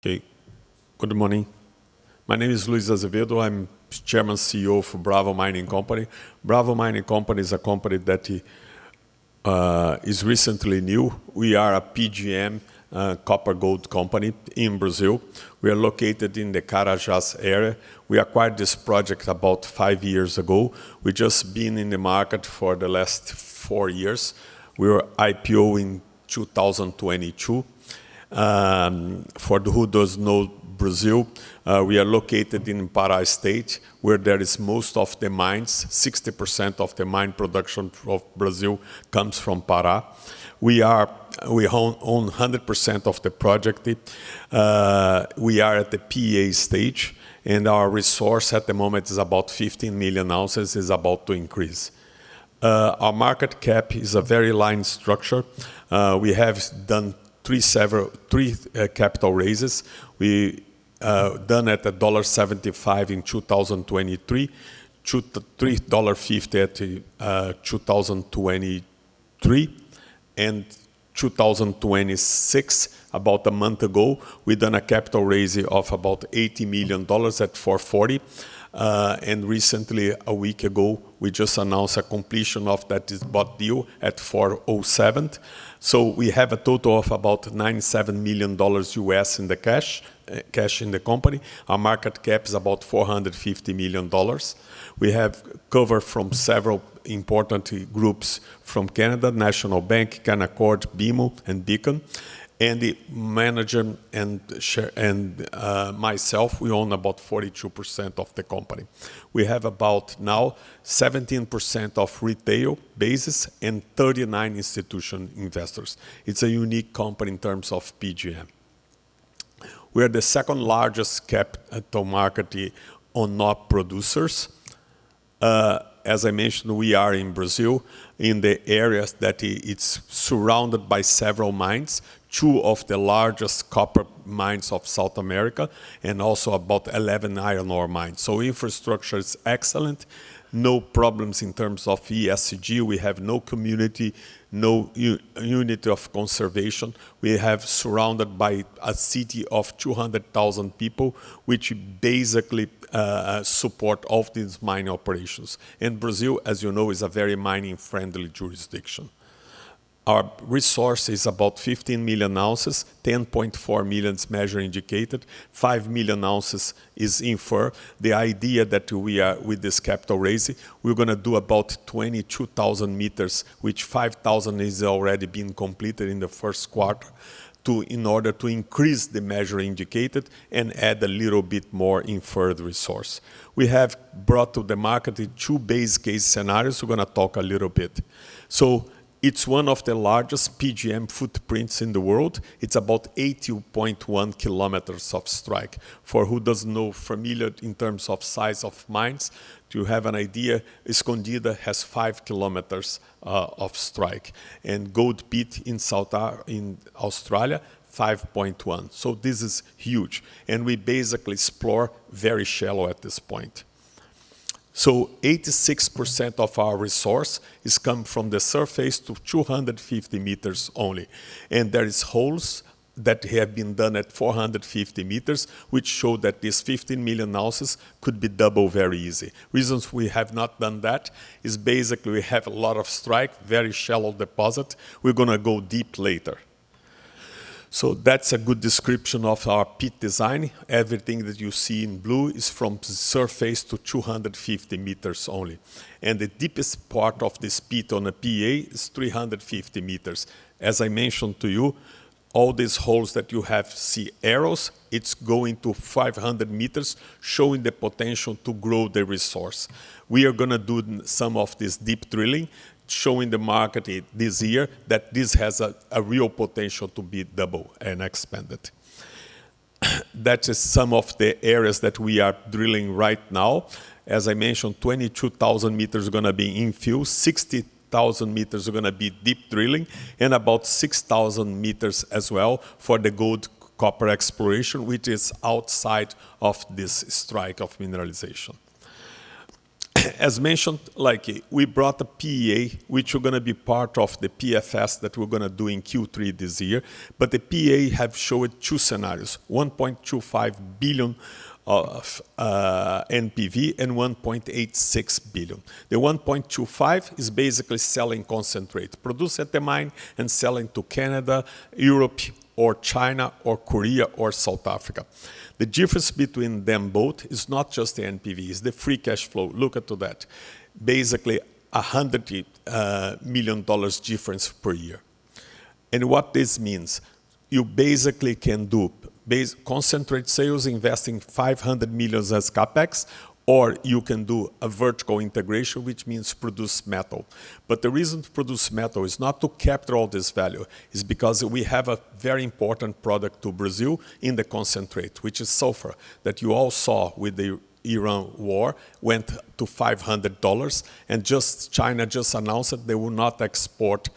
Okay, good morning. My name is Luis Azevedo. I'm Chairman CEO for Bravo Mining Company. Bravo Mining Company is a company that is recently new. We are a PGM copper gold company in Brazil. We are located in the Carajás area. We acquired this project about 5 years ago. We've just been in the market for the last 4 years. We were IPO in 2022. For who does know Brazil, we are located in Pará state, where there is most of the mines. 60% of the mine production of Brazil comes from Pará. We own 100% of the project. We are at the PEA stage, and our resource at the moment is about 15 million ounces, is about to increase. Our market cap is a very line structure. We have done three capital raises. We done at $1.75 in 2023, $3.50 at 2023, and 2026, about a month ago, we done a capital raise of about $80 million at 440. And recently, a week ago, we just announced a completion of that bought deal at 407. So we have a total of about $97 million US in the cash in the company. Our market cap is about $450 million. We have cover from several important groups from Canada, National Bank, Canaccord, BMO, and Beacon. And the manager and myself, we own about 42% of the company. We have about now 17% of retail basis and 39 institutional investors. It's a unique company in terms of PGM. We are the second largest capital market on NOP producers. As I mentioned, we are in Brazil, in the areas that it's surrounded by several mines, 2 of the largest copper mines of South America, and also about 11 iron ore mines. So infrastructure is excellent. No problems in terms of ESG. We have no community, no unit of conservation. We have surrounded by a city of 200,000 people, which basically support all these mining operations. And Brazil, as you know, is a very mining-friendly jurisdiction. Our resource is about 15 million ounces, 10.4 million is measured indicated, 5 million ounces is inferred. The idea that we are, with this capital raise, we're going to do about 22,000 meters, which 5,000 is already being completed in the first quarter, in order to increase the measure indicated and add a little bit more inferred resource. We have brought to the market 2 base case scenarios. We're going to talk a little bit. So it's one of the largest PGM footprints in the world. It's about 80.1 kilometers of strike. For who doesn't know, familiar in terms of size of mines, to have an idea, Escondida has 5 kilometers of strike. And Gold Pit in Australia, 5.1. So this is huge. And we basically explore very shallow at this point. So 86% of our resource is come from the surface to 250 meters only. And there is holes that have been done at 450 meters, which show that these 15 million ounces could be double very easy. Reasons we have not done that is basically we have a lot of strike, very shallow deposit. We're going to go deep later. So that's a good description of our pit design. Everything that you see in blue is from surface to 250 meters only. And the deepest part of this pit on a PEA is 350 meters. As I mentioned to you, all these holes that you see arrows, it's going to 500 meters, showing the potential to grow the resource. We are going to do some of this deep drilling, showing the market this year that this has a real potential to be double and expanded. That is some of the areas that we are drilling right now. As I mentioned, 22,000 meters are going to be infill, 60,000 meters are going to be deep drilling, and about 6,000 meters as well for the gold copper exploration, which is outside of this strike of mineralization. as mentioned, like we brought a PEA, which are going to be part of the PFS that we're going to do in Q3 this year. But the PEA have showed two scenarios: 1.25 billion of NPV and 1.86 billion. The 1.25 is basically selling concentrate, produced at the mine and selling to Canada, Europe, or China, or Korea, or South Africa. The difference between them both is not just the NPV, it's the free cash flow. Look at that. Basically, $100 million difference per year. And what this means, you basically can do concentrate sales investing $500 million as capex, or you can do a vertical integration, which means produce metal. But the reason to produce metal is not to capture all this value, is because we have a very important product to Brazil in the concentrate, which is sulfur, that you all saw with the Iran war, went to $500, and China just announced that they will not export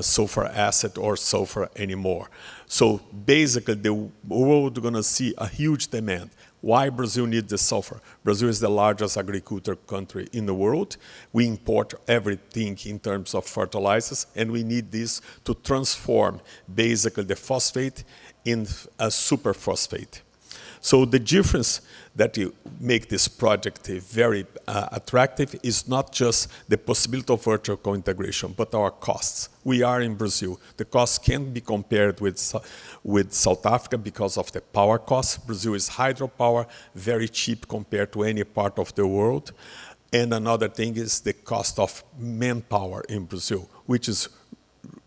sulfur acid or sulfur anymore. So basically, the world is going to see a huge demand. Why Brazil needs the sulfur? Brazil is the largest agriculture country in the world. We import everything in terms of fertilizers, and we need this to transform basically the phosphate in a superphosphate. So the difference that you make this project very attractive is not just the possibility of vertical integration, but our costs. We are in Brazil. The costs can be compared with South Africa because of the power costs. Brazil is hydropower, very cheap compared to any part of the world. And another thing is the cost of manpower in Brazil, which is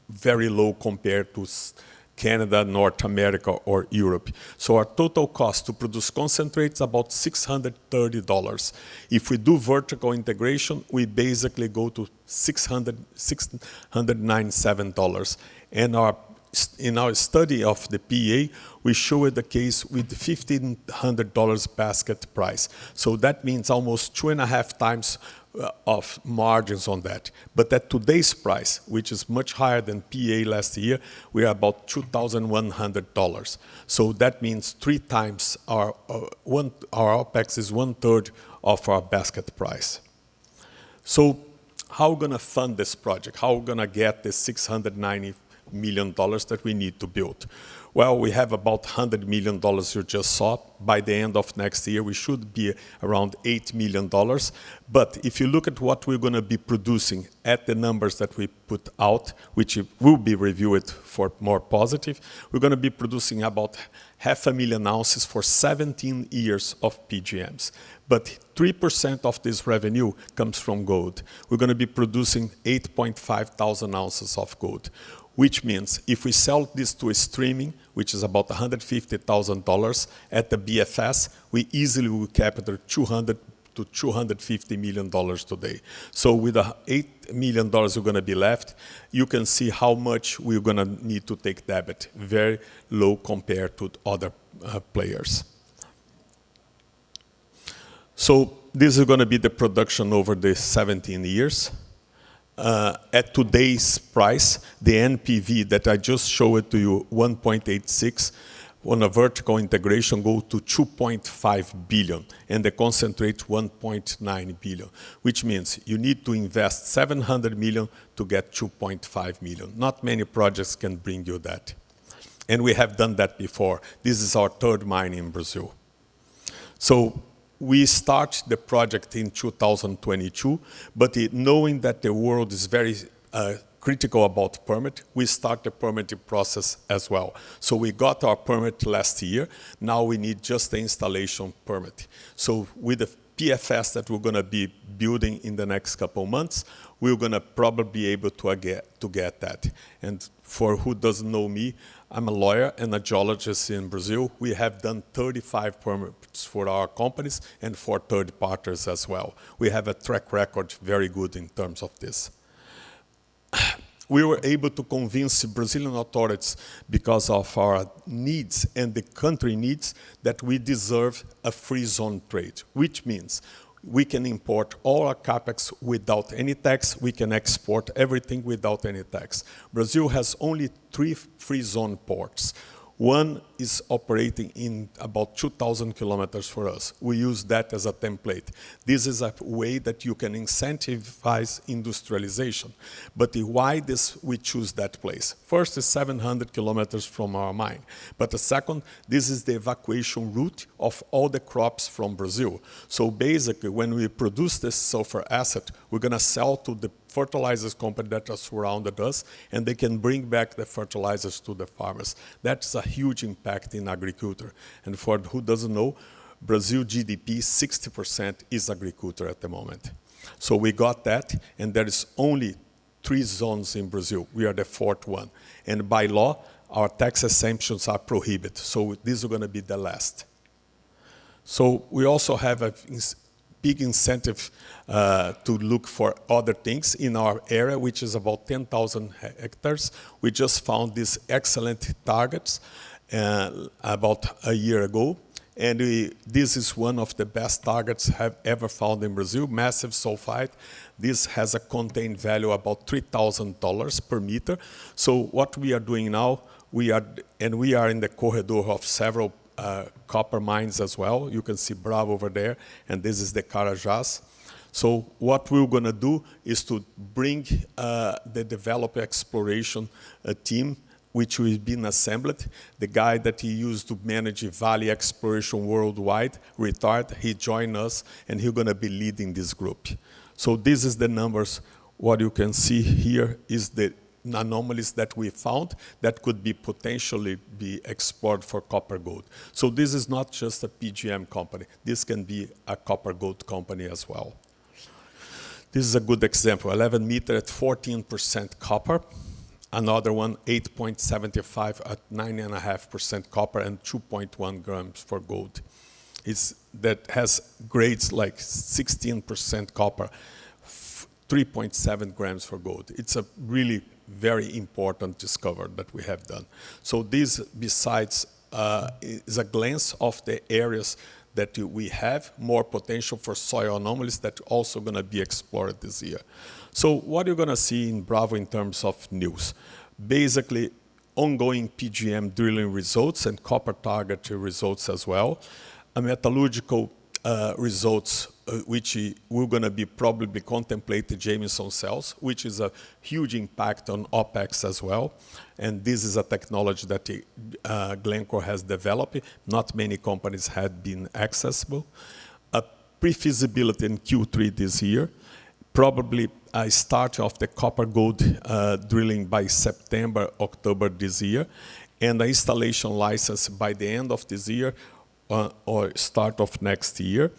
very low compared to Canada, North America, or Europe. So our total cost to produce concentrates about $630. If we do vertical integration, we basically go to $697. And in our study of the PEA, we showed the case with $1,500 basket price. So that means almost 2.5 times of margins on that. But at today's price, which is much higher than PEA last year, we are about $2,100. So that means 3 times our OPEX is 1/3 of our basket price. So how are we going to fund this project? How are we going to get the $690 million that we need to build? Well, we have about $100 million you just saw. By the end of next year, we should be around $8 million. But if you look at what we're going to be producing at the numbers that we put out, which will be reviewed for more positive, we're going to be producing about 500,000 ounces for 17 years of PGMs. But 3% of this revenue comes from gold. We're going to be producing 8,500 ounces of gold, which means if we sell this to a streaming, which is about $150,000 at the BFS, we easily will capture $200 to $250 million today. So with $8 million we're going to be left, you can see how much we're going to need to take debit. Very low compared to other players. So this is going to be the production over the 17 years. At today's price, the NPV that I just showed to you, 1.86, on a vertical integration go to 2.5 billion, and the concentrate 1.9 billion, which means you need to invest 700 million to get 2.5 million. Not many projects can bring you that. And we have done that before. This is our 3rd mine in Brazil. So we start the project in 2022, but knowing that the world is very critical about permit, we start the permitting process as well. So we got our permit last year. Now we need just the installation permit. So with the PFS that we're going to be building in the next couple of months, we're going to probably be able to get that. And for who doesn't know me, I'm a lawyer and a geologist in Brazil. We have done 35 permits for our companies and for third parties as well. We have a track record very good in terms of this. We were able to convince Brazilian authorities because of our needs and the country needs that we deserve a free zone trade, which means we can import all our capex without any tax. We can export everything without any tax. Brazil has only 3 free zone ports. One is operating in about 2,000 kilometers for us. We use that as a template. This is a way that you can incentivize industrialization. But why we choose that place? First is 700 kilometers from our mine. But the second, this is the evacuation route of all the crops from Brazil. So basically, when we produce this sulfur acid, we're going to sell to the fertilizers company that are surrounded us, and they can bring back the fertilizers to the farmers. That's a huge impact in agriculture. And for who doesn't know, Brazil GDP, 60% is agriculture at the moment. So we got that, and there is only 3 zones in Brazil. We are the 4th one. And by law, our tax exemptions are prohibited. So these are going to be the last. So we also have a big incentive to look for other things in our area, which is about 10,000 hectares. We just found these excellent targets about a year ago. And this is one of the best targets I've ever found in Brazil, massive sulfide. This has a contained value about $3,000 per meter. So what we are doing now, we are in the corridor of several copper mines as well. You can see Bravo over there, and this is the Carajás. So what we're going to do is to bring the developer exploration team, which we've been assembled. The guy that he used to manage Vale Exploration worldwide retired. He joined us, and he's going to be leading this group. So this is the numbers. What you can see here is the anomalies that we found that could be potentially be explored for copper gold. So this is not just a PGM company. This can be a copper gold company as well. This is a good example, 11 meter at 14% copper. Another one, 8.75 at 9.5% copper and 2.1 grams for gold. That has grades like 16% copper, 3.7 grams for gold. It's a really very important discovery that we have done. So this, besides, is a glance of the areas that we have more potential for soil anomalies that are also going to be explored this year. So what you're going to see in Bravo in terms of news, basically ongoing PGM drilling results and copper target results as well, a metallurgical results which we're going to be probably contemplate the Jameson cells, which is a huge impact on OPEX as well. And this is a technology that Glencore has developed. Not many companies had been accessible. A pre-feasibility in Q3 this year. Probably a start of the copper gold drilling by September, October this year. And the installation license by the end of this year or start of next year.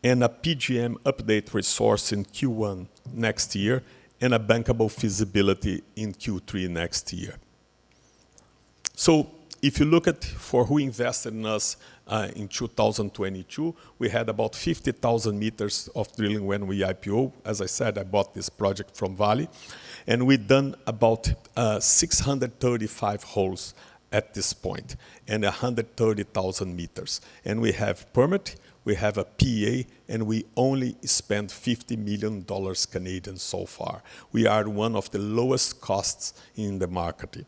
And a PGM update resource in Q1 next year, and a bankable feasibility in Q3 next year. So if you look at for who invested in us in 2022, we had about 50,000 meters of drilling when we IPO. As I said, I bought this project from Vale. And we've done about 635 holes at this point, and 130,000 meters. And we have permit, we have a PEA, and we only spent $50 million Canadian so far. We are one of the lowest costs in the market.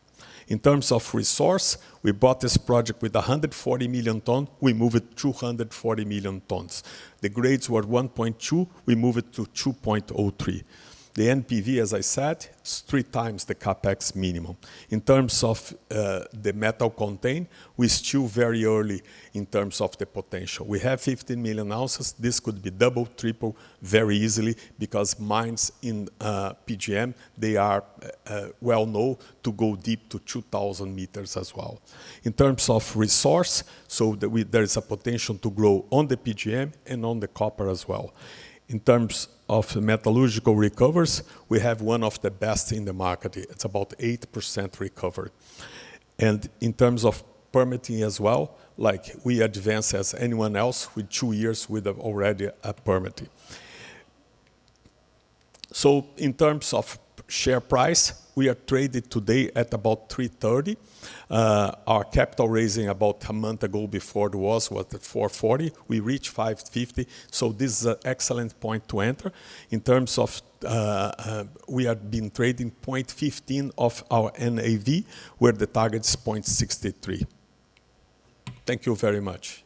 In terms of resource, we bought this project with 140 million tons. We moved it 240 million tons. The grades were 1.2. We moved it to 2.03. The NPV, as I said, is 3 times the capex minimum. In terms of the metal contained, we're still very early in terms of the potential. We have 15 million ounces. This could be double, triple very easily because mines in PGM, they are well known to go deep to 2,000 meters as well. In terms of resource, so that there is a potential to grow on the PGM and on the copper as well. In terms of metallurgical recovers, we have one of the best in the market. It's about 8% recovery. And in terms of permitting as well, like we advance as anyone else with 2 years with already a permit. So in terms of share price, we are traded today at about 330. Our capital raising about a month ago before it was at 440. We reached 550. So this is an excellent point to enter. In terms of, we have been trading 0.15 of our NAV, where the target is 0.63. Thank you very much.